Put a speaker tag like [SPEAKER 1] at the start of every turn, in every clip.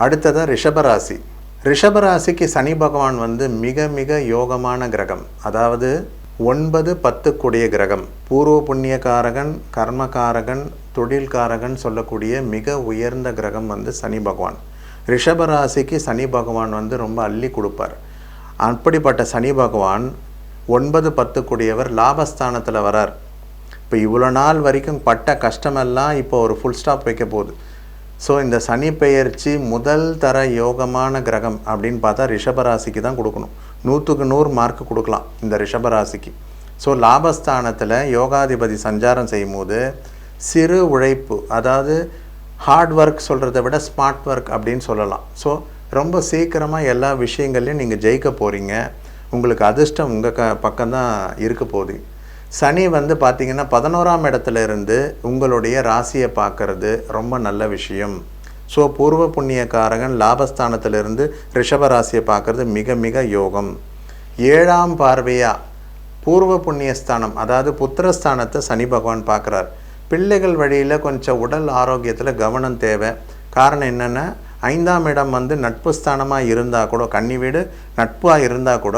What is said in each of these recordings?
[SPEAKER 1] அடுத்ததாக ரிஷபராசி. ரிஷபராசிக்கு சனி பகவான் வந்து மிக மிக யோகமான கிரகம். அதாவது 9-10 கூடிய கிரகம். பூர்வ புண்ணியகாரகன், கர்மகாரகன், தொழில்காரகன் சொல்லக்கூடிய மிக உயர்ந்த கிரகம் வந்து சனி பகவான். ரிஷபராசிக்கு சனி பகவான் வந்து ரொம்ப அள்ளி கொடுப்பார். அப்படிப்பட்ட சனி பகவான் 9-10 கூடியவர் லாபஸ்தானத்தில் வரார். இப்போ இவ்வளோ நாள் வரைக்கும் பட்ட கஷ்டமெல்லாம் இப்போ ஒரு ஃபுல் ஸ்டாப் வைக்க போகுது. ஸோ இந்த சனி பெயர்ச்சி முதல் தர யோகமான கிரகம் அப்படின்னு பார்த்தா ரிஷபராசிக்கு தான் கொடுக்கணும். 100க்கு 100 மார்க் கொடுக்கலாம் இந்த ரிஷபராசிக்கு. ஸோ லாபஸ்தானத்தில் யோகாதிபதி சஞ்சாரம் செய்யும் போது சிறு உழைப்பு, அதாவது ஹார்ட் ஒர்க் சொல்கிறத விட ஸ்மார்ட் ஒர்க் அப்படின்னு சொல்லலாம். ஸோ ரொம்ப சீக்கிரமாக எல்லா விஷயங்கள்லையும் நீங்கள் ஜெயிக்க போகிறீங்க. உங்களுக்கு அதிர்ஷ்டம் உங்கள் பக்கம்தான் இருக்க போகுது. சனி வந்து பார்த்திங்கன்னா 11ஆம் இடத்துல இருந்து உங்களுடைய ராசியை பார்க்கறது ரொம்ப நல்ல விஷயம். ஸோ பூர்வ புண்ணியக்காரகன் லாபஸ்தானத்திலிருந்து ரிஷபராசியை பார்க்கறது மிக மிக யோகம். 7ஆம் பார்வையாக பூர்வ புண்ணியஸ்தானம், அதாவது புத்திரஸ்தானத்தை சனி பகவான் பார்க்குறார். பிள்ளைகள் வழியில் கொஞ்சம் உடல் ஆரோக்கியத்தில் கவனம் தேவை. காரணம் என்னென்னா 5ஆம் இடம் வந்து நட்பு ஸ்தானமாக இருந்தால் கூட, கன்னி வீடு நட்பாக இருந்தால் கூட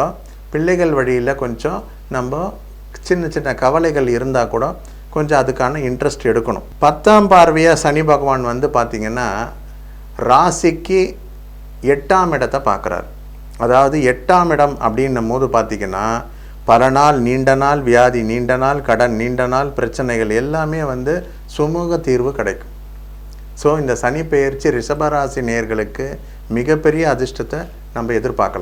[SPEAKER 1] பிள்ளைகள் வழியில் கொஞ்சம் நம்ம சின்ன சின்ன கவலைகள் இருந்தால் கூட கொஞ்சம் அதுக்கான இன்ட்ரெஸ்ட் எடுக்கணும். 10ஆம் பார்வையாக சனி பகவான் வந்து பார்த்திங்கன்னா ராசிக்கு 8ஆம் இடத்தை பார்க்குறார். அதாவது 8ஆம் இடம் அப்படின்னும் போது பார்த்திங்கன்னா பல நாள், நீண்ட நாள் வியாதி, நீண்ட நாள் கடன், நீண்ட நாள் பிரச்சனைகள் எல்லாமே வந்து சுமூக தீர்வு கிடைக்கும். ஸோ இந்த சனி பெயர்ச்சி ரிஷபராசி நேயர்களுக்கு மிகப்பெரிய அதிர்ஷ்டத்தை நம்ம எதிர்பார்க்கலாம்.